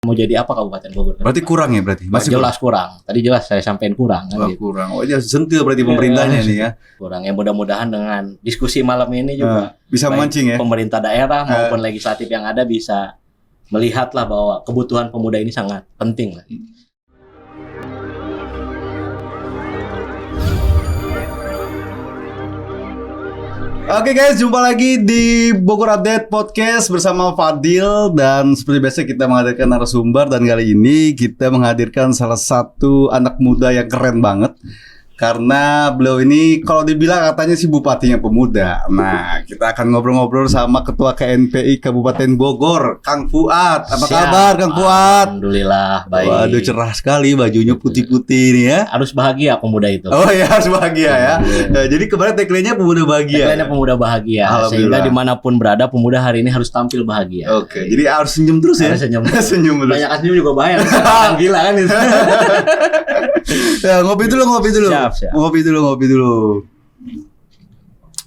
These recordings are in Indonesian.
Mau jadi apa Kabupaten Bogor? Berarti kurang ya berarti? Masih jelas kurang. Tadi jelas saya sampaikan kurang kan gitu. Kurang. Oh, dia sentil berarti pemerintahnya nih ya. Kurang. Ya mudah-mudahan dengan diskusi malam ini juga bisa memancing ya. Pemerintah daerah maupun legislatif yang ada bisa melihatlah bahwa kebutuhan pemuda ini sangat penting lah. Oke guys, jumpa lagi di Bogor Update Podcast bersama Fadil. Dan seperti biasa kita menghadirkan narasumber. Dan kali ini kita menghadirkan salah satu anak muda yang keren banget. Karena beliau ini kalau dibilang katanya sih bupatinya pemuda. Nah, kita akan ngobrol-ngobrol sama Ketua KNPI Kabupaten Bogor, Kang Fuad. Apa kabar Kang Fuad? Alhamdulillah, baik. Waduh, cerah sekali bajunya putih-putih nih ya. Harus bahagia pemuda itu. Oh ya, harus bahagia ya. Nah, jadi kemarin tagline-nya pemuda bahagia. Tagline-nya pemuda bahagia. Sehingga dimanapun berada, pemuda hari ini harus tampil bahagia. Oke, jadi harus senyum terus ya. Harus senyum. Senyum terus. Banyak senyum juga bahaya. Gila kan itu. Ya, ngopi dulu. Siap. Ngopi dulu.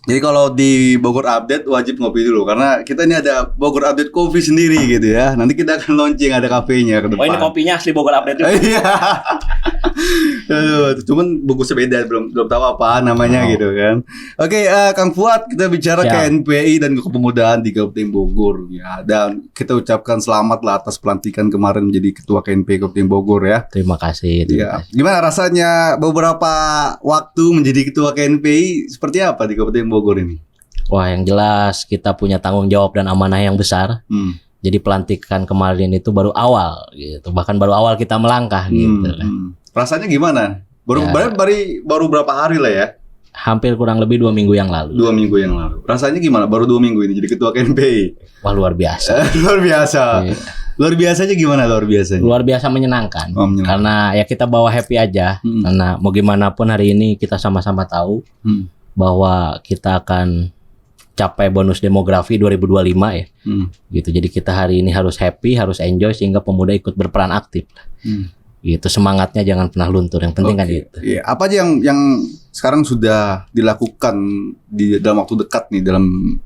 Jadi kalau di Bogor Update wajib ngopi dulu karena kita ini ada Bogor Update Coffee sendiri gitu ya. Nanti kita akan launching ada kafenya ke depan. Oh, ini kopinya asli Bogor Update juga. Iya. Cuman bungkusnya beda, belum tahu apa namanya gitu kan. Oke, Kang Fuad, kita bicara KNPI dan kepemudaan di Kabupaten Bogor ya. Dan kita ucapkan selamat lah atas pelantikan kemarin menjadi Ketua KNPI Kabupaten Bogor ya. Terima kasih. Ya. Gimana rasanya beberapa waktu menjadi Ketua KNPI, seperti apa di Kabupaten Bogor ini? Wah, yang jelas kita punya tanggung jawab dan amanah yang besar. Jadi pelantikan kemarin itu baru awal gitu. Bahkan baru awal kita melangkah gitu kan. Rasanya gimana? Baru berapa hari lah ya? Hampir kurang lebih 2 minggu yang lalu. 2 minggu yang lalu. Rasanya gimana? Baru 2 minggu ini jadi Ketua KNPI. Wah, luar biasa. Luar biasa. Iya. Luar biasanya gimana luar biasanya? Luar biasa menyenangkan. Menyenangkan. Karena ya kita bawa happy aja. Karena mau gimana pun hari ini kita sama-sama tahu bahwa kita akan capai bonus demografi 2025 ya. Gitu. Jadi kita hari ini harus happy, harus enjoy sehingga pemuda ikut berperan aktif. Gitu, semangatnya jangan pernah luntur. Yang penting kan itu. Iya. Apa aja yang sekarang sudah dilakukan dalam waktu dekat nih dalam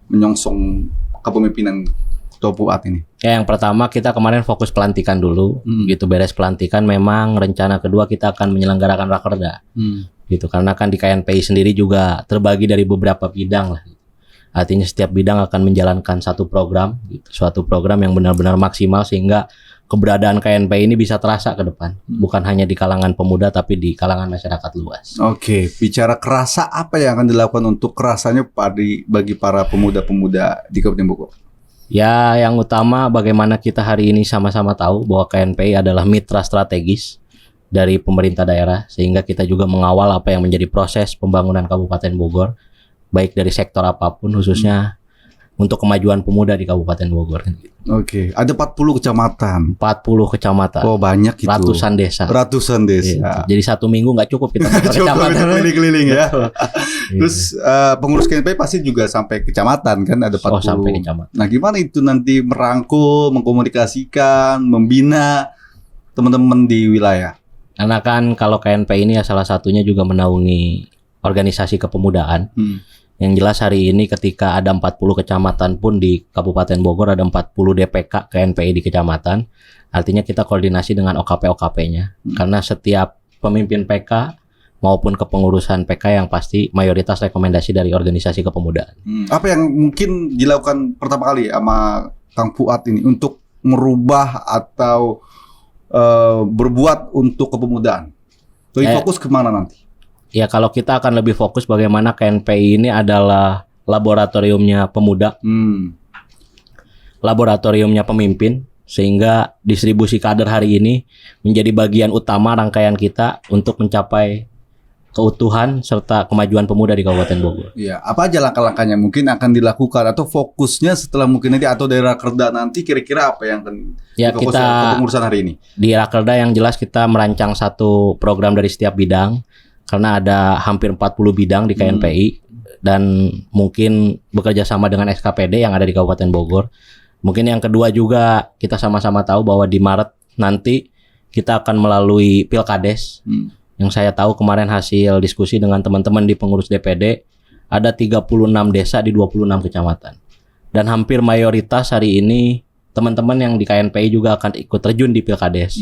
menyongsong kepemimpinan Ketua Fuad ini? Ya, yang pertama kita kemarin fokus pelantikan dulu. Gitu, beres pelantikan memang rencana kedua kita akan menyelenggarakan rakerda. Gitu, karena kan di KNPI sendiri juga terbagi dari beberapa bidang lah. Artinya setiap bidang akan menjalankan satu program, gitu, suatu program yang benar-benar maksimal sehingga keberadaan KNPI ini bisa terasa ke depan, bukan hanya di kalangan pemuda tapi di kalangan masyarakat luas. Oke, bicara kerasa, apa yang akan dilakukan untuk kerasanya bagi para pemuda-pemuda di Kabupaten Bogor? Ya, yang utama bagaimana kita hari ini sama-sama tahu bahwa KNPI adalah mitra strategis dari pemerintah daerah, sehingga kita juga mengawal apa yang menjadi proses pembangunan Kabupaten Bogor, baik dari sektor apapun, khususnya untuk kemajuan pemuda di Kabupaten Bogor. Oke, ada 40 kecamatan. 40 kecamatan. Oh, banyak itu. Ratusan desa. Gitu. Jadi 1 minggu nggak cukup kita kecamatan. Keliling-keliling ya. Terus pengurus KNPI pasti juga sampai kecamatan kan, ada 40. Oh, sampai kecamatan. Nah, gimana itu nanti merangkul, mengkomunikasikan, membina teman-teman di wilayah? Karena kan kalau KNPI ini ya salah satunya juga menaungi organisasi kepemudaan. Yang jelas hari ini ketika ada 40 kecamatan pun di Kabupaten Bogor, ada 40 DPK KNPI di kecamatan. Artinya kita koordinasi dengan OKP-OKP-nya. Karena setiap pemimpin PK maupun kepengurusan PK yang pasti mayoritas rekomendasi dari organisasi kepemudaan. Apa yang mungkin dilakukan pertama kali sama Kang Fuad ini untuk merubah atau berbuat untuk kepemudaan? Lebih fokus kemana nanti? Ya, kalau kita akan lebih fokus bagaimana KNPI ini adalah laboratoriumnya pemuda, laboratoriumnya pemimpin, sehingga distribusi kader hari ini menjadi bagian utama rangkaian kita untuk mencapai keutuhan serta kemajuan pemuda di Kabupaten Bogor. Iya, apa aja langkah-langkahnya mungkin akan dilakukan atau fokusnya setelah mungkin nanti atau dari rakerda nanti kira-kira apa yang akan kita kepengurusan hari ini? Di rakerda yang jelas kita merancang satu program dari setiap bidang. Karena ada hampir 40 bidang di KNPI dan mungkin bekerja sama dengan SKPD yang ada di Kabupaten Bogor. Mungkin yang kedua juga kita sama-sama tahu bahwa di Maret nanti kita akan melalui Pilkades. Yang saya tahu kemarin hasil diskusi dengan teman-teman di pengurus DPD ada 36 desa di 26 kecamatan. Dan hampir mayoritas hari ini teman-teman yang di KNPI juga akan ikut terjun di Pilkades.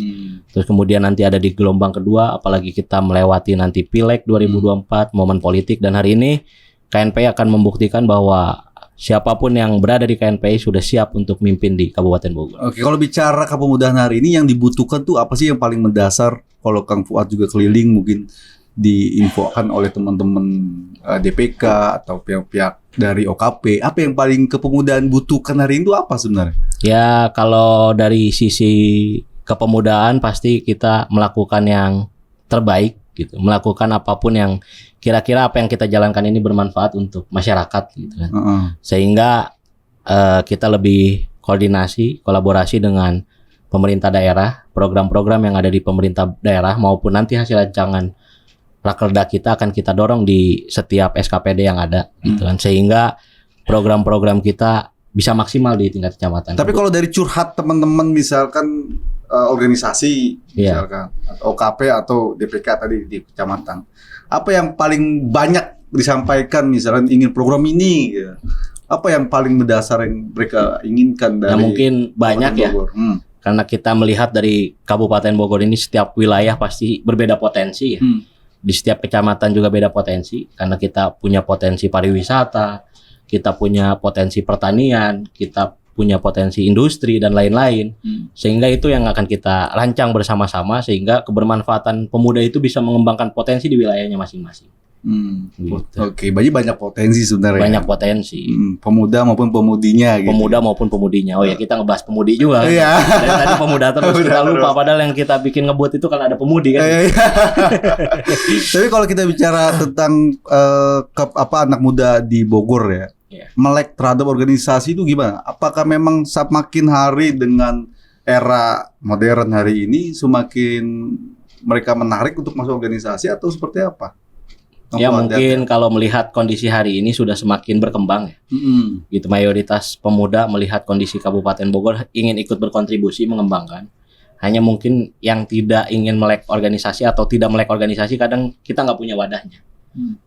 Terus kemudian nanti ada di gelombang kedua, apalagi kita melewati nanti Pileg 2024, momen politik, dan hari ini KNPI akan membuktikan bahwa siapapun yang berada di KNPI sudah siap untuk mimpin di Kabupaten Bogor. Oke, kalau bicara kepemudaan hari ini yang dibutuhkan tuh apa sih yang paling mendasar? Kalau Kang Fuad juga keliling mungkin diinfokan oleh teman-teman DPK atau pihak-pihak dari OKP, apa yang paling kepemudaan butuhkan hari ini itu apa sebenarnya? Ya, kalau dari sisi kepemudaan pasti kita melakukan yang terbaik gitu, melakukan apapun yang kira-kira apa yang kita jalankan ini bermanfaat untuk masyarakat gitu kan. Sehingga kita lebih koordinasi, kolaborasi dengan pemerintah daerah, program-program yang ada di pemerintah daerah maupun nanti hasil rancangan Rakerda kita akan kita dorong di setiap SKPD yang ada gitu kan, sehingga program-program kita bisa maksimal di tingkat kecamatan. Tapi kalau dari curhat teman-teman misalkan organisasi misalkan atau OKP atau DPK tadi di kecamatan, apa yang paling banyak disampaikan misalkan ingin program ini gitu. Apa yang paling mendasar yang mereka inginkan dari mungkin banyak ya. Karena kita melihat dari Kabupaten Bogor ini setiap wilayah pasti berbeda potensi ya. Di setiap kecamatan juga beda potensi, karena kita punya potensi pariwisata, kita punya potensi pertanian, kita punya potensi industri dan lain-lain. Sehingga itu yang akan kita rancang bersama-sama sehingga kebermanfaatan pemuda itu bisa mengembangkan potensi di wilayahnya masing-masing. Gitu. Oke, banyak potensi sebenarnya. Banyak potensi. Pemuda maupun pemudinya gitu. Pemuda maupun pemudinya. Oh ya, kita ngebahas pemudi juga. Iya. Dari tadi pemuda terus kita lupa padahal yang kita bikin ngebut itu kan ada pemudi kan. Tapi kalau kita bicara tentang anak muda di Bogor ya. Melek terhadap organisasi itu gimana? Apakah memang semakin hari dengan era modern hari ini semakin mereka menarik untuk masuk organisasi atau seperti apa? Ya mungkin kalau melihat kondisi hari ini sudah semakin berkembang ya. Gitu, mayoritas pemuda melihat kondisi Kabupaten Bogor ingin ikut berkontribusi mengembangkan. Hanya mungkin yang tidak ingin melek organisasi atau tidak melek organisasi kadang kita nggak punya wadahnya.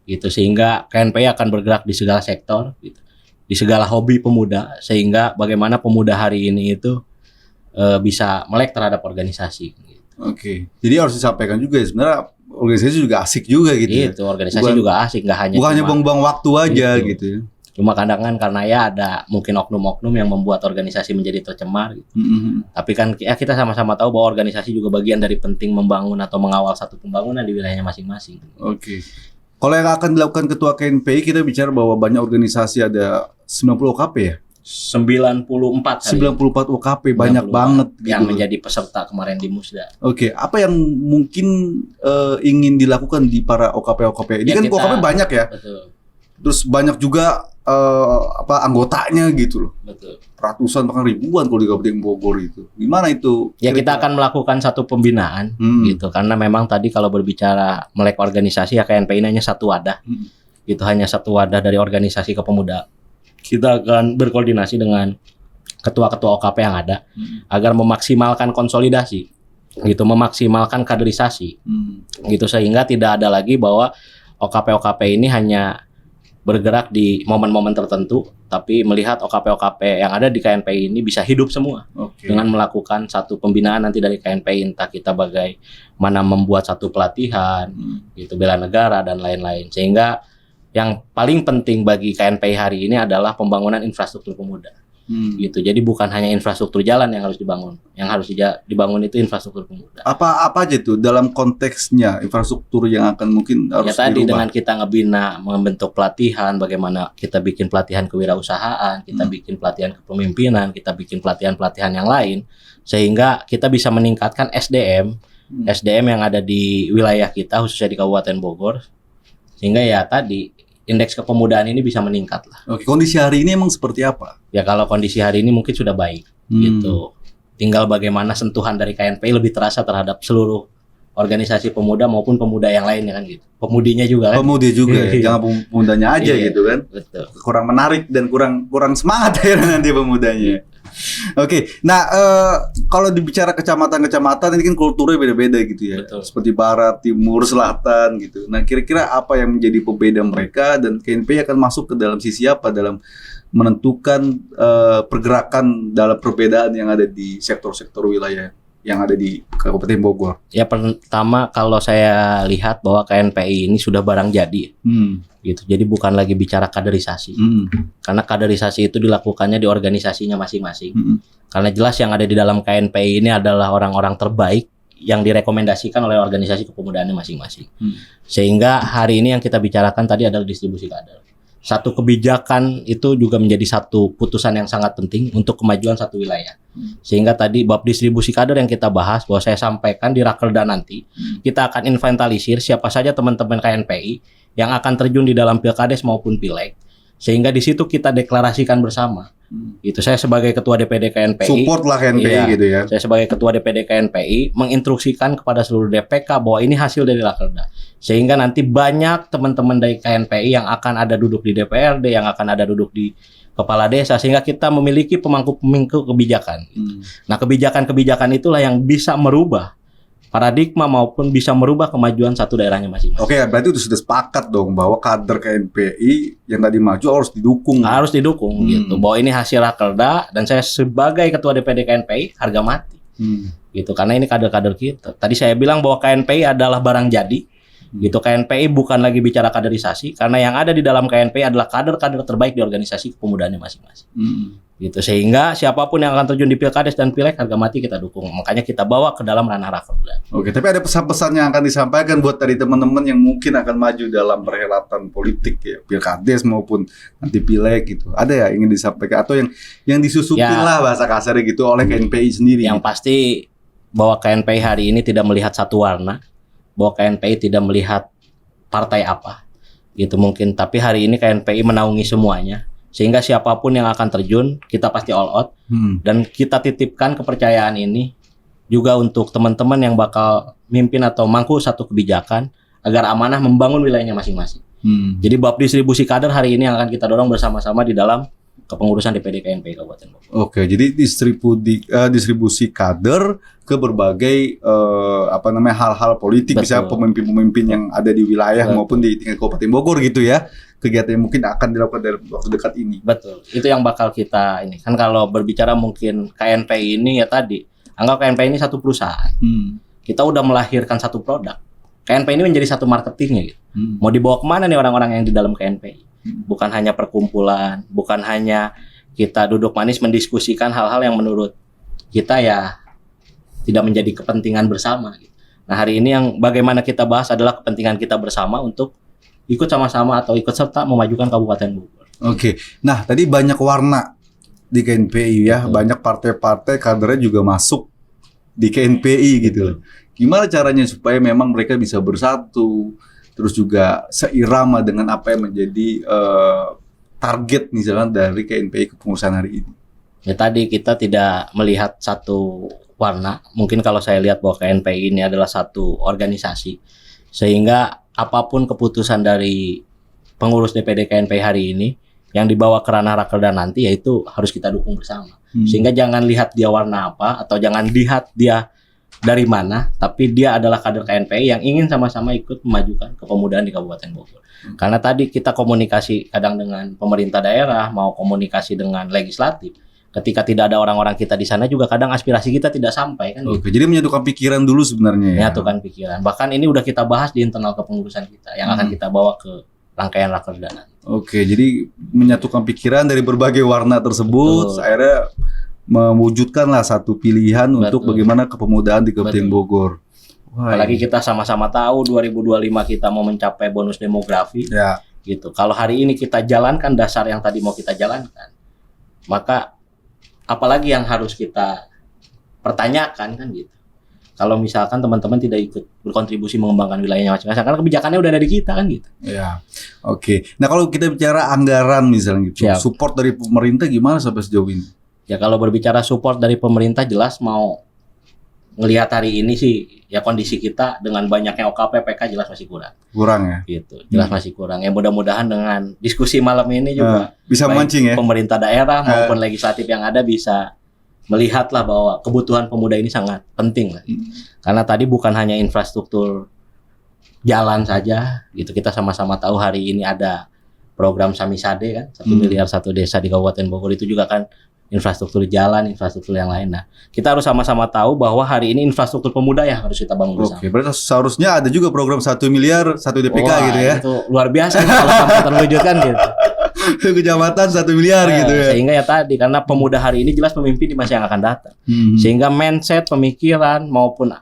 Gitu, sehingga KNPI akan bergerak di segala sektor gitu. Di segala hobi pemuda, sehingga bagaimana pemuda hari ini itu bisa melek terhadap organisasi gitu. Oke. Jadi harus disampaikan juga ya, sebenarnya organisasi juga asik juga gitu. Itu organisasi juga asik, nggak hanya buang-buang waktu aja gitu ya. Cuma kadang kan karena ya ada mungkin oknum-oknum yang membuat organisasi menjadi tercemar gitu. Tapi kan ya kita sama-sama tahu bahwa organisasi juga bagian dari penting membangun atau mengawal satu pembangunan di wilayahnya masing-masing. Oke. Kalau yang akan dilakukan Ketua KNPI, kita bicara bahwa banyak organisasi, ada 90 OKP ya? 94 OKP, banyak banget yang gitu menjadi peserta kemarin di Musda. Oke, apa yang mungkin ingin dilakukan di para OKP-OKP? Ini ya, kan OKP banyak ya? Betul. Terus banyak juga anggotanya gitu loh. Betul. Ratusan bahkan ribuan kalau di Kabupaten Bogor itu. Gimana itu? Ya kita akan melakukan satu pembinaan gitu, karena memang tadi kalau berbicara melek organisasi ya KNPI hanya satu wadah. Itu hanya satu wadah dari organisasi kepemudaan. Kita akan berkoordinasi dengan ketua-ketua OKP yang ada agar memaksimalkan konsolidasi gitu, memaksimalkan kaderisasi gitu, sehingga tidak ada lagi bahwa OKP-OKP ini hanya bergerak di momen-momen tertentu, tapi melihat OKP-OKP yang ada di KNPI ini bisa hidup semua dengan melakukan satu pembinaan nanti dari KNPI, entah kita bagaimana membuat satu pelatihan gitu, bela negara dan lain-lain. Sehingga yang paling penting bagi KNPI hari ini adalah pembangunan infrastruktur pemuda. Gitu. Jadi bukan hanya infrastruktur jalan yang harus dibangun. Yang harus dibangun itu infrastruktur pemuda. Apa aja tuh dalam konteksnya infrastruktur yang akan mungkin harus ya tadi dirubah? Dengan kita ngebina, membentuk pelatihan, bagaimana kita bikin pelatihan kewirausahaan, kita bikin pelatihan kepemimpinan, kita bikin pelatihan-pelatihan yang lain, sehingga kita bisa meningkatkan SDM yang ada di wilayah kita, khususnya di Kabupaten Bogor, sehingga ya tadi indeks kepemudaan ini bisa meningkat lah. Oke, kondisi hari ini emang seperti apa? Ya kalau kondisi hari ini mungkin sudah baik gitu. Tinggal bagaimana sentuhan dari KNPI lebih terasa terhadap seluruh organisasi pemuda maupun pemuda yang lainnya kan gitu. Pemudinya juga kan. Pemudi juga ya, jangan pemudanya aja gitu kan. Betul. Kurang menarik dan kurang semangat ya nanti pemudanya. Oke, nah kalau dibicara kecamatan-kecamatan ini kan kulturnya beda-beda gitu ya. Betul. Seperti barat, timur, selatan gitu. Nah, kira-kira apa yang menjadi pembeda mereka dan KNPI akan masuk ke dalam sisi apa dalam menentukan pergerakan dalam perbedaan yang ada di sektor-sektor wilayah yang ada di Kabupaten Bogor? Ya pertama kalau saya lihat bahwa KNPI ini sudah barang jadi, gitu. Jadi bukan lagi bicara kaderisasi, karena kaderisasi itu dilakukannya di organisasinya masing-masing. Karena jelas yang ada di dalam KNPI ini adalah orang-orang terbaik yang direkomendasikan oleh organisasi kepemudaannya masing-masing. Sehingga hari ini yang kita bicarakan tadi adalah distribusi kader. Satu kebijakan itu juga menjadi satu putusan yang sangat penting untuk kemajuan satu wilayah. Sehingga tadi bab distribusi kader yang kita bahas, bahwa saya sampaikan di Rakerda nanti, kita akan inventarisir siapa saja teman-teman KNPI yang akan terjun di dalam Pilkades maupun Pileg. Sehingga di situ kita deklarasikan bersama. Itu saya sebagai ketua DPD KNPI, support lah KNPI gitu ya. Saya sebagai ketua DPD KNPI menginstruksikan kepada seluruh DPK bahwa ini hasil dari Rakerda. Sehingga nanti banyak teman-teman dari KNPI yang akan ada duduk di DPRD, yang akan ada duduk di kepala desa, sehingga kita memiliki pemangku-pemangku kebijakan. Nah, kebijakan-kebijakan itulah yang bisa merubah paradigma maupun bisa merubah kemajuan satu daerahnya masing-masing. Oke, berarti itu sudah sepakat dong bahwa kader KNPI yang tadi maju harus didukung. Harus didukung gitu. Bahwa ini hasil Rakerda dan saya sebagai ketua DPD KNPI harga mati. Gitu, karena ini kader-kader kita. Tadi saya bilang bahwa KNPI adalah barang jadi. Gitu, KNPI bukan lagi bicara kaderisasi, karena yang ada di dalam KNPI adalah kader-kader terbaik di organisasi kepemudaannya masing-masing. Gitu, sehingga siapapun yang akan terjun di Pilkades dan Pileg harga mati kita dukung. Makanya kita bawa ke dalam ranah Rakerda. Oke, tapi ada pesan-pesan yang akan disampaikan buat dari teman-teman yang mungkin akan maju dalam perhelatan politik ya, Pilkades maupun nanti Pileg gitu. Ada ya ingin disampaikan atau yang disusupi lah bahasa kasarnya gitu oleh KNPI sendiri? Yang pasti bahwa KNPI hari ini tidak melihat satu warna, bahwa KNPI tidak melihat partai apa, gitu mungkin. Tapi hari ini KNPI menaungi semuanya. Sehingga siapapun yang akan terjun, kita pasti all out. Dan kita titipkan kepercayaan ini juga untuk teman-teman yang bakal mimpin atau mangku satu kebijakan agar amanah membangun wilayahnya masing-masing. Jadi bab distribusi kader hari ini yang akan kita dorong bersama-sama di dalam kepengurusan DPD KNPI Kabupaten Bogor. Oke, jadi distribusi kader ke berbagai hal-hal politik. Betul. Bisa pemimpin-pemimpin yang ada di wilayah maupun di tingkat Kabupaten Bogor gitu ya. Kegiatan yang mungkin akan dilakukan dalam waktu dekat ini. Betul. Itu yang bakal kita ini. Kan kalau berbicara mungkin KNPI ini ya tadi, anggap KNPI ini satu perusahaan. Kita udah melahirkan satu produk. KNPI ini menjadi satu marketingnya gitu. Mau dibawa kemana nih orang-orang yang di dalam KNPI? Bukan hanya perkumpulan, bukan hanya kita duduk manis mendiskusikan hal-hal yang menurut kita ya tidak menjadi kepentingan bersama gitu. Nah, hari ini yang bagaimana kita bahas adalah kepentingan kita bersama untuk ikut sama-sama atau ikut serta memajukan Kabupaten Bogor. Oke. Nah, tadi banyak warna di KNPI ya, banyak partai-partai kadernya juga masuk di KNPI gitu loh. Gimana caranya supaya memang mereka bisa bersatu, terus juga seirama dengan apa yang menjadi target misalnya dari KNPI kepengurusan hari ini? Ya tadi kita tidak melihat satu warna. Mungkin kalau saya lihat bahwa KNPI ini adalah satu organisasi, sehingga apapun keputusan dari pengurus DPD KNPI hari ini yang dibawa ke ranah Rakerda nanti, yaitu harus kita dukung bersama. Sehingga jangan lihat dia warna apa atau jangan lihat dia dari mana, tapi dia adalah kader KNPI yang ingin sama-sama ikut memajukan kepemudaan di Kabupaten Bogor. Karena tadi kita komunikasi kadang dengan pemerintah daerah, mau komunikasi dengan legislatif. Ketika tidak ada orang-orang kita di sana juga kadang aspirasi kita tidak sampai kan. Oke, jadi menyatukan pikiran dulu sebenarnya ya. Menyatukan pikiran. Bahkan ini udah kita bahas di internal kepengurusan kita yang akan kita bawa ke rangkaian Rakerda. Oke, jadi menyatukan pikiran dari berbagai warna tersebut, akhirnya mewujudkanlah satu pilihan untuk bagaimana kepemudaan di Kabupaten Bogor. Wah, apalagi kita sama-sama tahu 2025 kita mau mencapai bonus demografi. Ya. Gitu. Kalau hari ini kita jalankan dasar yang tadi mau kita jalankan, maka apalagi yang harus kita pertanyakan kan gitu. Kalau misalkan teman-teman tidak ikut berkontribusi mengembangkan wilayahnya masing-masing, karena kebijakannya udah ada di kita kan gitu. Ya, oke. Nah kalau kita bicara anggaran misalnya gitu, support dari pemerintah gimana sampai sejauh ini? Ya kalau berbicara support dari pemerintah jelas mau ngelihat hari ini sih ya kondisi kita dengan banyaknya OKP PK jelas masih kurang. Kurang ya? Gitu, jelas masih kurang. Ya mudah-mudahan dengan diskusi malam ini juga bisa memancing ya. Pemerintah daerah maupun legislatif yang ada bisa melihatlah bahwa kebutuhan pemuda ini sangat penting lah. Karena tadi bukan hanya infrastruktur jalan saja gitu. Kita sama-sama tahu hari ini ada program Samisade kan, 1 miliar 1 desa di Kabupaten Bogor itu juga kan infrastruktur jalan, infrastruktur yang lain. Nah, kita harus sama-sama tahu bahwa hari ini infrastruktur pemuda yang harus kita bangun bersama. Oke, berarti seharusnya ada juga program 1 miliar 1 DPK gitu ya. Itu luar biasa kalau sampai terwujudkan gitu. Kecamatan 1 miliar gitu ya. Sehingga ya tadi, karena pemuda hari ini jelas pemimpin di masa yang akan datang. Sehingga mindset, pemikiran maupun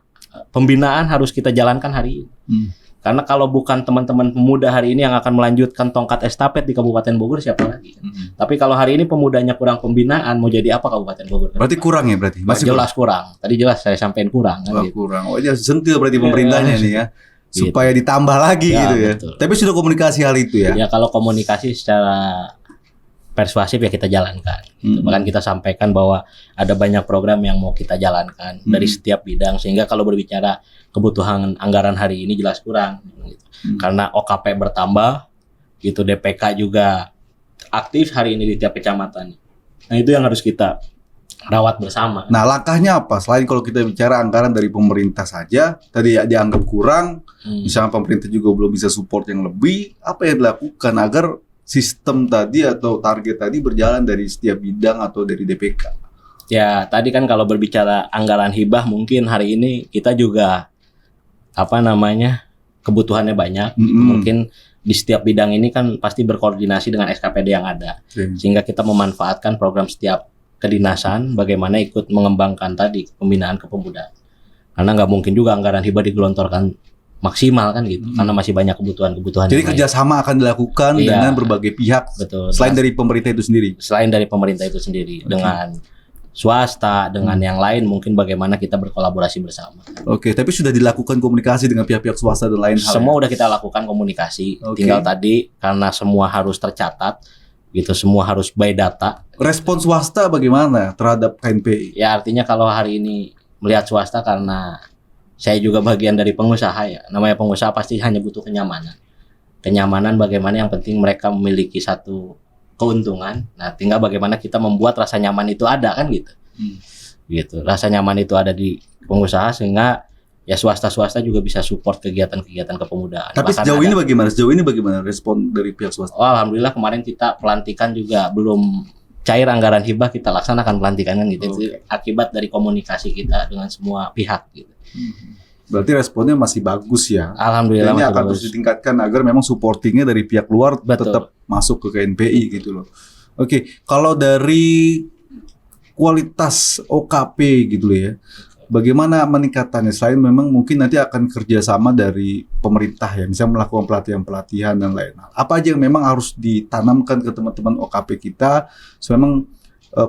pembinaan harus kita jalankan hari ini. Karena kalau bukan teman-teman pemuda hari ini yang akan melanjutkan tongkat estafet di Kabupaten Bogor, siapa lagi? Tapi kalau hari ini pemudanya kurang pembinaan, mau jadi apa Kabupaten Bogor? Berarti kurang ya berarti? Masih jelas kurang. Tadi jelas saya sampaikan kurang. Kan, gitu. Kurang. Oh, dia sentil berarti pemerintahnya nih ya. Supaya ditambah lagi gitu ya. Betul. Tapi sudah komunikasi hal itu ya? Ya kalau komunikasi secara persuasif ya kita jalankan. Gitu. Bahkan kita sampaikan bahwa ada banyak program yang mau kita jalankan dari setiap bidang, sehingga kalau berbicara kebutuhan anggaran hari ini jelas kurang. Gitu. Karena OKP bertambah, gitu, DPK juga aktif hari ini di tiap kecamatan. Nah itu yang harus kita rawat bersama. Nah langkahnya apa? Selain kalau kita bicara anggaran dari pemerintah saja, tadi dianggap kurang, misalnya pemerintah juga belum bisa support yang lebih, apa yang dilakukan agar sistem tadi atau target tadi berjalan dari setiap bidang atau dari DPK? Ya tadi kan kalau berbicara anggaran hibah mungkin hari ini kita juga kebutuhannya banyak. Mungkin di setiap bidang ini kan pasti berkoordinasi dengan SKPD yang ada. Sehingga kita memanfaatkan program setiap kedinasan bagaimana ikut mengembangkan tadi pembinaan kepemudaan. Karena nggak mungkin juga anggaran hibah digelontorkan maksimal kan gitu, karena masih banyak kebutuhan. Jadi kerjasama akan dilakukan dengan berbagai pihak. Betul. Selain dari pemerintah itu sendiri. Selain dari pemerintah itu sendiri, dengan swasta, dengan yang lain mungkin bagaimana kita berkolaborasi bersama. Oke, tapi sudah dilakukan komunikasi dengan pihak-pihak swasta dan lain hal. Semua udah kita lakukan komunikasi. Tinggal tadi karena semua harus tercatat, gitu, semua harus by data. Respon swasta bagaimana terhadap KNPI? Ya artinya kalau hari ini melihat swasta, karena saya juga bagian dari pengusaha ya. Namanya pengusaha pasti hanya butuh kenyamanan. Kenyamanan bagaimana yang penting mereka memiliki satu keuntungan. Nah, tinggal bagaimana kita membuat rasa nyaman itu ada kan gitu. Gitu. Rasa nyaman itu ada di pengusaha sehingga ya swasta-swasta juga bisa support kegiatan-kegiatan kepemudaan. Tapi sejauh ini bagaimana? Sejauh ini bagaimana respon dari pihak swasta? Oh, alhamdulillah kemarin kita pelantikan juga belum cair anggaran hibah, kita laksanakan pelantikan kan gitu. Itu akibat dari komunikasi kita dengan semua pihak gitu. Berarti responnya masih bagus ya. Alhamdulillah. Ini akan terus ditingkatkan agar memang supportingnya dari pihak luar Betul. tetap masuk ke KNPI gitu loh. Oke, kalau dari kualitas OKP gitu loh ya, bagaimana meningkatannya? Selain memang mungkin nanti akan kerjasama dari pemerintah ya, misalnya melakukan pelatihan-pelatihan dan lain-lain. Apa aja yang memang harus ditanamkan ke teman-teman OKP kita, supaya memang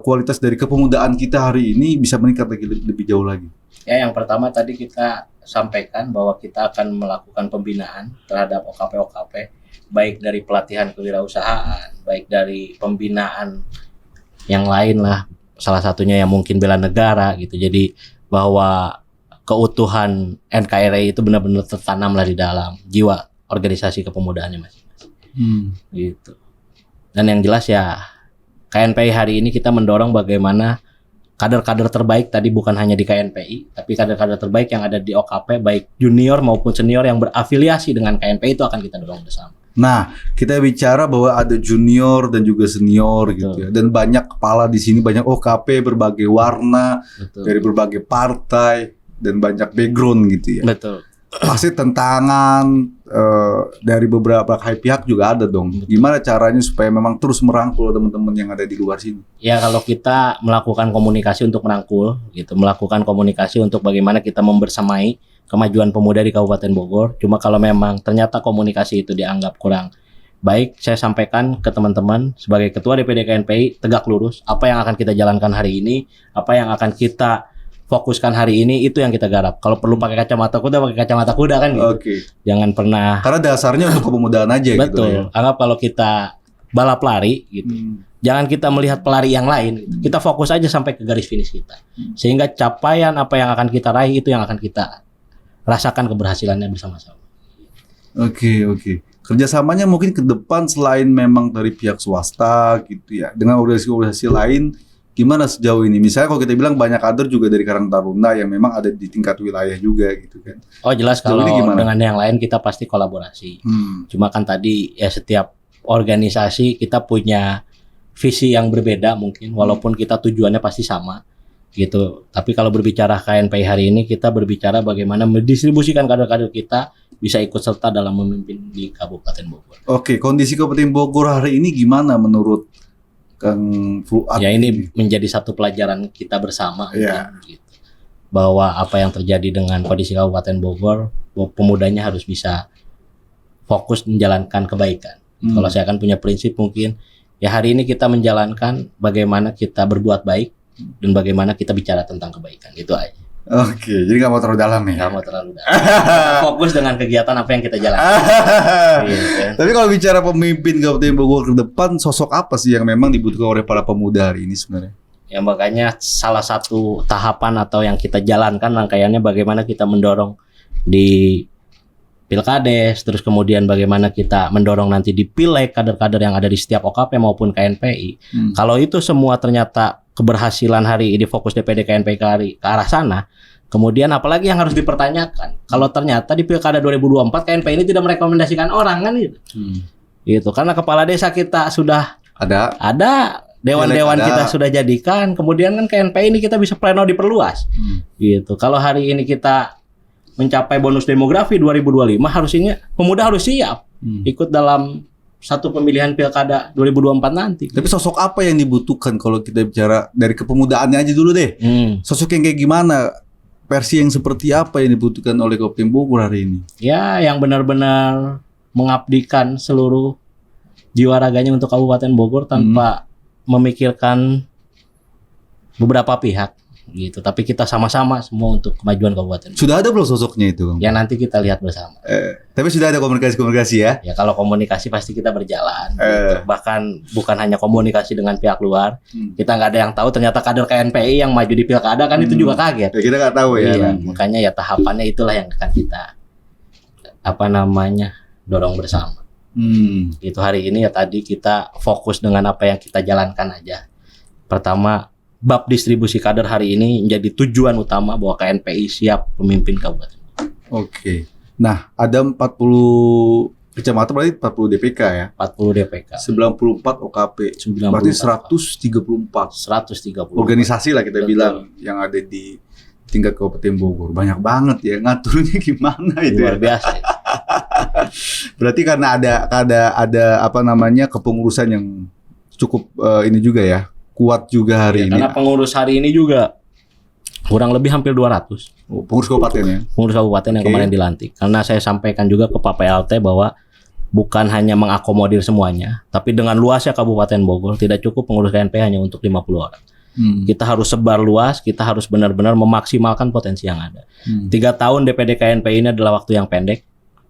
kualitas dari kepemudaan kita hari ini bisa meningkat lagi lebih jauh lagi? Ya, yang pertama tadi kita sampaikan bahwa kita akan melakukan pembinaan terhadap OKP-OKP, baik dari pelatihan kewirausahaan, baik dari pembinaan yang lain lah, salah satunya yang mungkin bela negara gitu. Jadi bahwa keutuhan NKRI itu benar-benar tertanamlah di dalam jiwa organisasi kepemudaannya masing-masing. Gitu. Dan yang jelas ya KNPI hari ini kita mendorong bagaimana kader-kader terbaik tadi bukan hanya di KNPI, tapi kader-kader terbaik yang ada di OKP, baik junior maupun senior yang berafiliasi dengan KNPI itu akan kita dorong bersama. Nah, kita bicara bahwa ada junior dan juga senior. Betul. Gitu ya. Dan banyak kepala di sini, banyak OKP berbagai warna, betul, dari berbagai partai dan banyak background gitu ya. Betul. Pasti tentangan dari beberapa pihak juga ada dong. Betul. Gimana caranya supaya memang terus merangkul teman-teman yang ada di luar sini? Ya kalau kita melakukan komunikasi untuk merangkul, gitu, melakukan komunikasi untuk bagaimana kita membersamai kemajuan pemuda di Kabupaten Bogor. Cuma kalau memang ternyata komunikasi itu dianggap kurang baik, saya sampaikan ke teman-teman sebagai Ketua DPD KNPI, tegak lurus apa yang akan kita jalankan hari ini, apa yang akan kita fokuskan hari ini, itu yang kita garap. Kalau perlu pakai kacamata kuda kan gitu. Jangan pernah. Karena dasarnya untuk kepemudaan aja. Betul. Gitu ya. Anggap kalau kita balap lari gitu. Jangan kita melihat pelari yang lain. Gitu. Kita fokus aja sampai ke garis finish kita. Sehingga capaian apa yang akan kita raih itu yang akan kita rasakan keberhasilannya bersama-sama. Oke. Kerjasamanya mungkin ke depan selain memang dari pihak swasta gitu ya, dengan organisasi-organisasi lain, gimana sejauh ini? Misalnya kalau kita bilang banyak kader juga dari Karang Taruna yang memang ada di tingkat wilayah juga gitu kan. Oh jelas, kalau dengan yang lain kita pasti kolaborasi. Cuma kan tadi ya setiap organisasi kita punya visi yang berbeda mungkin, walaupun kita tujuannya pasti sama gitu. Tapi kalau berbicara KNPI hari ini, kita berbicara bagaimana mendistribusikan kader-kader kita bisa ikut serta dalam memimpin di Kabupaten Bogor. Oke, kondisi Kabupaten Bogor hari ini gimana menurut Kang Fuad? Ya, ini menjadi satu pelajaran kita bersama Ya. gitu. Bahwa apa yang terjadi dengan kondisi Kabupaten Bogor, pemudanya harus bisa fokus menjalankan kebaikan. Kalau saya akan punya prinsip mungkin, ya hari ini kita menjalankan bagaimana kita berbuat baik dan bagaimana kita bicara tentang kebaikan. Itu aja. Oke, jadi nggak mau terlalu dalam ya? Nggak mau terlalu dalam. Kita fokus dengan kegiatan apa yang kita jalankan. Gitu kan. Tapi kalau bicara pemimpin Kabupaten Bogor ke depan, sosok apa sih yang memang dibutuhkan oleh para pemuda hari ini sebenarnya? Ya makanya salah satu tahapan atau yang kita jalankan rangkaiannya bagaimana kita mendorong di Pilkades, terus kemudian bagaimana kita mendorong nanti di Pileg kader-kader yang ada di setiap OKP maupun KNPI. Kalau itu semua ternyata keberhasilan hari ini fokus DPD KNPI ke arah sana, kemudian apalagi yang harus dipertanyakan? Kalau ternyata di Pilkada 2024 KNPI ini tidak merekomendasikan orang kan gitu. Gitu. Karena kepala desa kita sudah ada dewan-dewan kita sudah jadikan, kemudian kan KNPI ini kita bisa pleno diperluas. Gitu. Kalau hari ini kita mencapai bonus demografi 2025, harusnya pemuda harus siap ikut dalam satu pemilihan Pilkada 2024 nanti. Tapi sosok apa yang dibutuhkan kalau kita bicara dari kepemudaannya aja dulu deh? Sosok yang kayak gimana? Versi yang seperti apa yang dibutuhkan oleh Kabupaten Bogor hari ini? Ya, yang benar-benar mengabdikan seluruh jiwa raganya untuk Kabupaten Bogor tanpa memikirkan beberapa pihak gitu. Tapi kita sama-sama semua untuk kemajuan Kabupaten Bogor. Sudah ada belum sosoknya itu, Kang? Ya nanti kita lihat bersama. Tapi sudah ada komunikasi-komunikasi ya? Ya kalau komunikasi pasti kita berjalan. Gitu. Bahkan bukan hanya komunikasi dengan pihak luar. Kita nggak ada yang tahu ternyata kader KNPI yang maju di Pilkada kan itu juga kaget. Ya, kita nggak tahu ya. Iya, makanya ya tahapannya itulah yang akan kita dorong bersama. Itu hari ini ya tadi kita fokus dengan apa yang kita jalankan aja. Pertama, bab distribusi kader hari ini menjadi tujuan utama bahwa KNPI siap pemimpin kabupaten. Oke. Nah, ada 40 kecamatan, berarti 40 DPK ya? 40 DPK. 94 OKP. 94. Berarti 134. 130. Organisasi lah kita Betul. bilang yang ada di tingkat Kabupaten Bogor. Banyak banget ya, ngaturnya gimana itu Luar ya? biasa. Berarti karena ada apa namanya kepengurusan yang cukup ini juga ya, kuat juga hari ini. Karena pengurus hari ini juga kurang lebih hampir 200. Oh, pengurus kabupaten ya. Pengurus kabupaten yang kemarin dilantik. Karena saya sampaikan juga ke Pak PLT bahwa bukan hanya mengakomodir semuanya, tapi dengan luasnya Kabupaten Bogor tidak cukup pengurus KNPI hanya untuk 50 orang. Kita harus sebar luas, kita harus benar-benar memaksimalkan potensi yang ada. 3 tahun DPD KNPI ini adalah waktu yang pendek.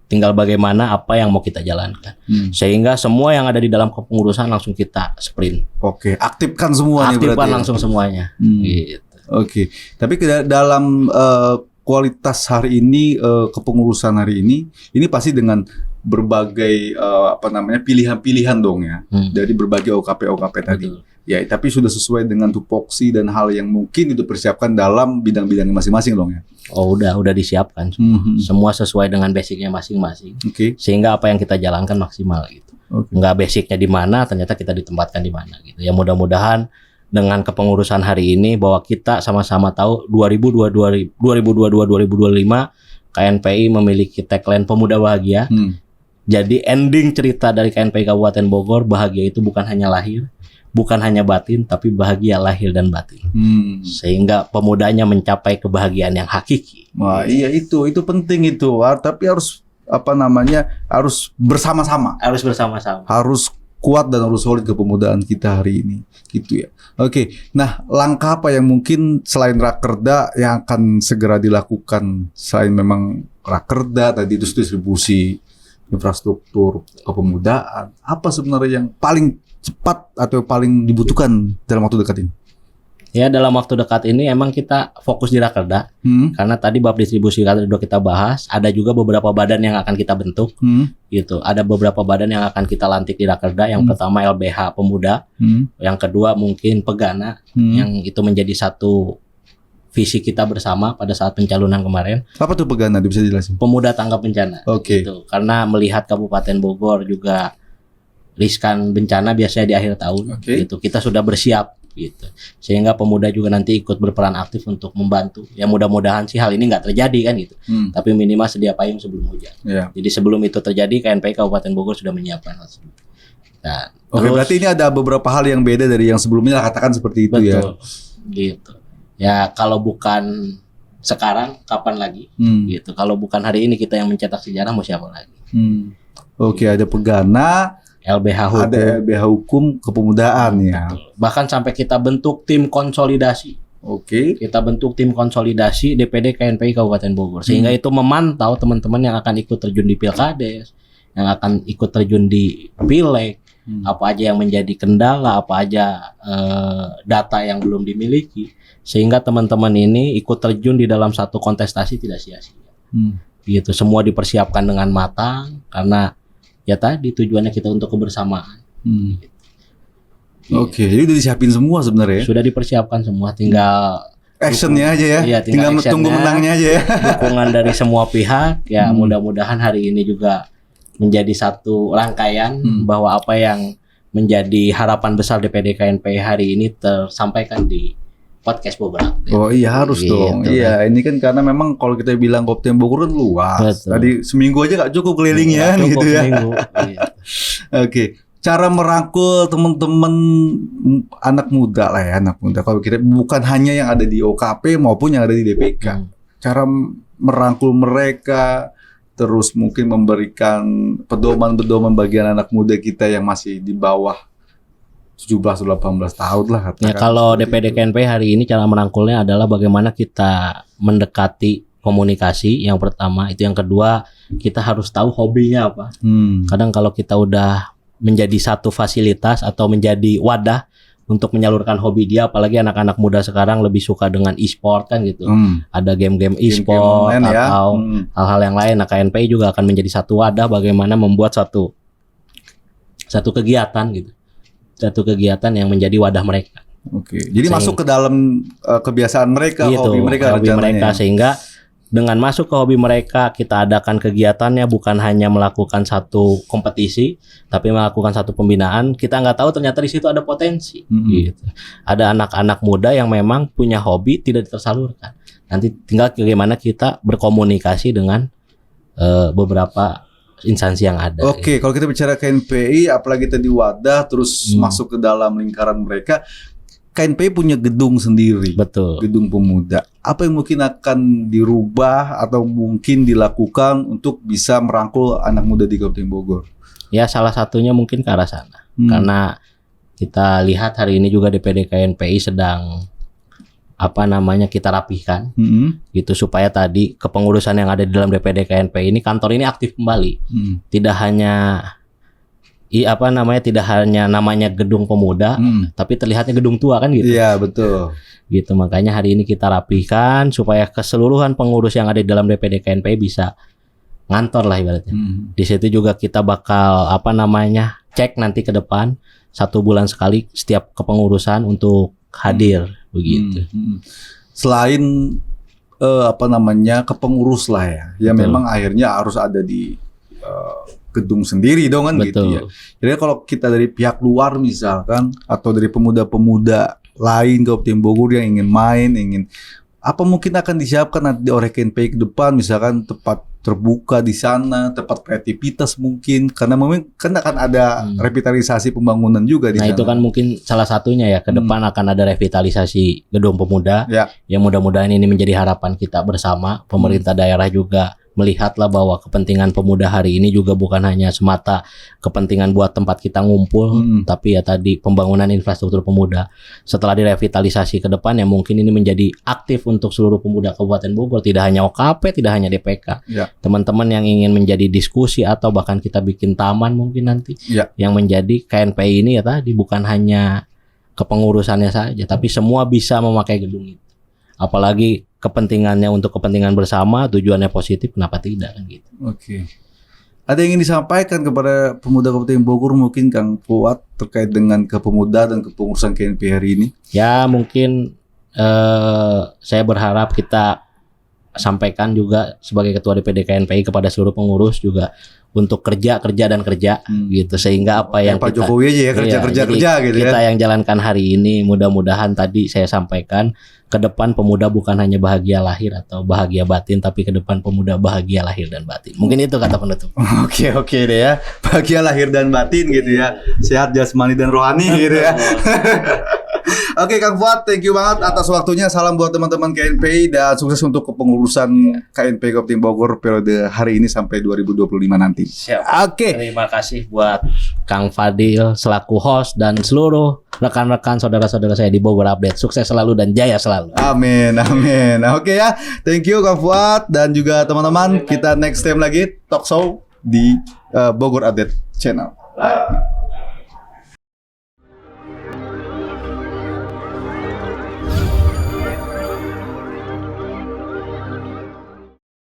Tinggal bagaimana apa yang mau kita jalankan. Sehingga semua yang ada di dalam kepengurusan langsung kita sprint. Oke, aktifkan semuanya. Aktifkan berarti langsung semuanya. Gitu. Oke, tapi dalam kualitas hari ini, kepengurusan hari ini pasti dengan berbagai pilihan-pilihan dong ya, dari berbagai OKP tadi. Betul. Ya, tapi sudah sesuai dengan tupoksi dan hal yang mungkin itu persiapkan dalam bidang-bidang masing-masing dong ya. Oh, udah disiapkan semua sesuai dengan basicnya masing-masing. Oke. Sehingga apa yang kita jalankan maksimal gitu. Nggak basicnya di mana, ternyata kita ditempatkan di mana gitu. Ya mudah-mudahan dengan kepengurusan hari ini bahwa kita sama-sama tahu 2022-2025 KNPI memiliki tagline Pemuda Bahagia. Jadi ending cerita dari KNPI Kabupaten Bogor, bahagia itu bukan hanya lahir, bukan hanya batin, tapi bahagia lahir dan batin. Sehingga pemudanya mencapai kebahagiaan yang hakiki. Wah, iya itu penting itu. Tapi harus harus bersama-sama. Harus bersama-sama. Harus kuat dan harus solid kepemudaan kita hari ini, gitu ya. Oke, nah langkah apa yang mungkin selain Rakerda yang akan segera dilakukan selain memang Rakerda tadi itu distribusi infrastruktur kepemudaan, apa sebenarnya yang paling cepat atau paling dibutuhkan dalam waktu dekat ini? Ya dalam waktu dekat ini emang kita fokus di Rakerda karena tadi bab distribusi kader sudah kita bahas. Ada juga beberapa badan yang akan kita bentuk, gitu. Ada beberapa badan yang akan kita lantik di Rakerda. Yang pertama LBH Pemuda, yang kedua mungkin Pegana, yang itu menjadi satu visi kita bersama pada saat pencalonan kemarin. Apa tuh Pegana? Bisa dijelasin? Pemuda Tanggap Bencana. Oke. Gitu. Karena melihat Kabupaten Bogor juga riskan bencana biasanya di akhir tahun gitu. Kita sudah bersiap gitu. Sehingga pemuda juga nanti ikut berperan aktif untuk membantu. Ya mudah-mudahan sih hal ini nggak terjadi kan gitu. Tapi minimal sedia payung sebelum hujan. Jadi sebelum itu terjadi KNPI Kabupaten Bogor sudah menyiapkan hal tersebut. Nah, berarti ini ada beberapa hal yang beda dari yang sebelumnya, katakan seperti itu. Betul, gitu. Ya kalau bukan sekarang kapan lagi gitu. Kalau bukan hari ini kita yang mencetak sejarah, mau siapa lagi? Ada Pegana, LBH Hukum, ada LBH Hukum Kepemudaan ya. Bahkan sampai kita bentuk tim konsolidasi. Kita bentuk tim konsolidasi DPD KNPI Kabupaten Bogor, sehingga itu memantau teman-teman yang akan ikut terjun di Pilkades, yang akan ikut terjun di Pileg, apa aja yang menjadi kendala, apa aja data yang belum dimiliki, sehingga teman-teman ini ikut terjun di dalam satu kontestasi tidak sia-sia. Gitu, semua dipersiapkan dengan matang karena ya tadi tujuannya kita untuk kebersamaan. Jadi udah disiapin semua sebenarnya. Sudah dipersiapkan semua, tinggal actionnya aja ya. Iya, tinggal tunggu menangnya aja ya. Dukungan dari semua pihak ya. Mudah-mudahan hari ini juga menjadi satu rangkaian bahwa apa yang menjadi harapan besar DPD KNPI hari ini tersampaikan di podcast Bogor. Oh iya harus dong. Iya, ini kan karena memang kalau kita bilang Kabupaten Bogor kan luas. Tadi seminggu aja nggak cukup kelilingnya gitu ya. Cara merangkul teman-teman anak muda lah ya, anak muda. Kalau kita bukan hanya yang ada di OKP maupun yang ada di DPK. Cara merangkul mereka, terus mungkin memberikan pedoman-pedoman bagi anak muda kita yang masih di bawah 17-18 tahun lah. Ya, kalau DPD KNPI hari ini cara merangkulnya adalah bagaimana kita mendekati komunikasi. Yang pertama itu, yang kedua kita harus tahu hobinya apa. Kadang kalau kita udah menjadi satu fasilitas atau menjadi wadah untuk menyalurkan hobi dia, apalagi anak-anak muda sekarang lebih suka dengan e-sport kan gitu. Ada game-game e-sport atau hal-hal yang lain. Nah, KNPI juga akan menjadi satu wadah bagaimana membuat satu kegiatan gitu. Satu kegiatan yang menjadi wadah mereka. Jadi masuk ke dalam kebiasaan mereka, hobi mereka, sehingga dengan masuk ke hobi mereka, kita adakan kegiatannya bukan hanya melakukan satu kompetisi, tapi melakukan satu pembinaan. Kita nggak tahu ternyata di situ ada potensi. Gitu. Ada anak-anak muda yang memang punya hobi tidak tersalurkan. Nanti tinggal bagaimana kita berkomunikasi dengan beberapa instansi yang ada. Kalau kita bicara KNPI, apalagi tadi wadah, terus masuk ke dalam lingkaran mereka. KNPI punya gedung sendiri. Betul. Gedung pemuda. Apa yang mungkin akan dirubah atau mungkin dilakukan untuk bisa merangkul anak muda di Kabupaten Bogor? Ya, salah satunya mungkin ke arah sana. Karena kita lihat hari ini juga DPD KNPI sedang kita rapihkan gitu, supaya tadi kepengurusan yang ada di dalam DPD KNPI ini, kantor ini aktif kembali. Tidak hanya tidak hanya namanya gedung pemuda, tapi terlihatnya gedung tua kan gitu. Iya, betul. Gitu, makanya hari ini kita rapihkan supaya keseluruhan pengurus yang ada di dalam DPD KNPI bisa ngantor lah ibaratnya. Di situ juga kita bakal cek nanti ke depan 1 bulan sekali setiap kepengurusan untuk hadir begitu. Selain kepengurus lah ya, yang memang akhirnya harus ada di gedung sendiri dong kan. Betul. Gitu ya. Jadi kalau kita dari pihak luar misalkan, atau dari pemuda-pemuda lain Kabupaten Bogor yang ingin main, apa mungkin akan disiapkan nanti oleh KNPI ke depan, misalkan tempat terbuka di sana, tempat kreativitas mungkin, karena memang kan akan ada revitalisasi pembangunan juga di sana. Nah, itu kan mungkin salah satunya ya, ke depan akan ada revitalisasi gedung pemuda, yang mudah-mudahan ini menjadi harapan kita bersama. Pemerintah daerah juga melihatlah bahwa kepentingan pemuda hari ini juga bukan hanya semata kepentingan buat tempat kita ngumpul, tapi ya tadi pembangunan infrastruktur pemuda. Setelah direvitalisasi ke depan, ya mungkin ini menjadi aktif untuk seluruh pemuda Kabupaten Bogor, tidak hanya OKP, tidak hanya DPK. Teman-teman yang ingin menjadi diskusi atau bahkan kita bikin taman mungkin nanti, yang menjadi KNPI ini ya tadi bukan hanya kepengurusannya saja, tapi semua bisa memakai gedung itu. Apalagi kepentingannya untuk kepentingan bersama, tujuannya positif, kenapa tidak kan gitu. Ada yang ingin disampaikan kepada pemuda Kabupaten Bogor mungkin Kang Fuad terkait dengan kepemudaan dan kepengurusan KNPI hari ini? Ya mungkin saya berharap kita sampaikan juga sebagai ketua DPD KNPI kepada seluruh pengurus juga untuk kerja gitu, sehingga apa yang Pak Jokowi aja ya kerja gitu kita ya. yang jalankan hari ini mudah-mudahan tadi saya sampaikan ke depan pemuda bukan hanya bahagia lahir atau bahagia batin, tapi ke depan pemuda bahagia lahir dan batin. Mungkin itu kata penutup. Oke deh ya, bahagia lahir dan batin gitu ya, sehat jasmani dan rohani gitu ya. Oke Kang Fuad, thank you banget atas waktunya. Salam buat teman-teman KNPI dan sukses untuk kepengurusan KNPI Koptim Bogor periode hari ini sampai 2025 nanti. Siap. Oke. Terima kasih buat Kang Fadil selaku host dan seluruh rekan-rekan saudara-saudara saya di Bogor Update. Sukses selalu dan jaya selalu. Amin. Oke ya, thank you Kang Fuad dan juga teman-teman. Kita next time lagi talk show di Bogor Update channel. Bye.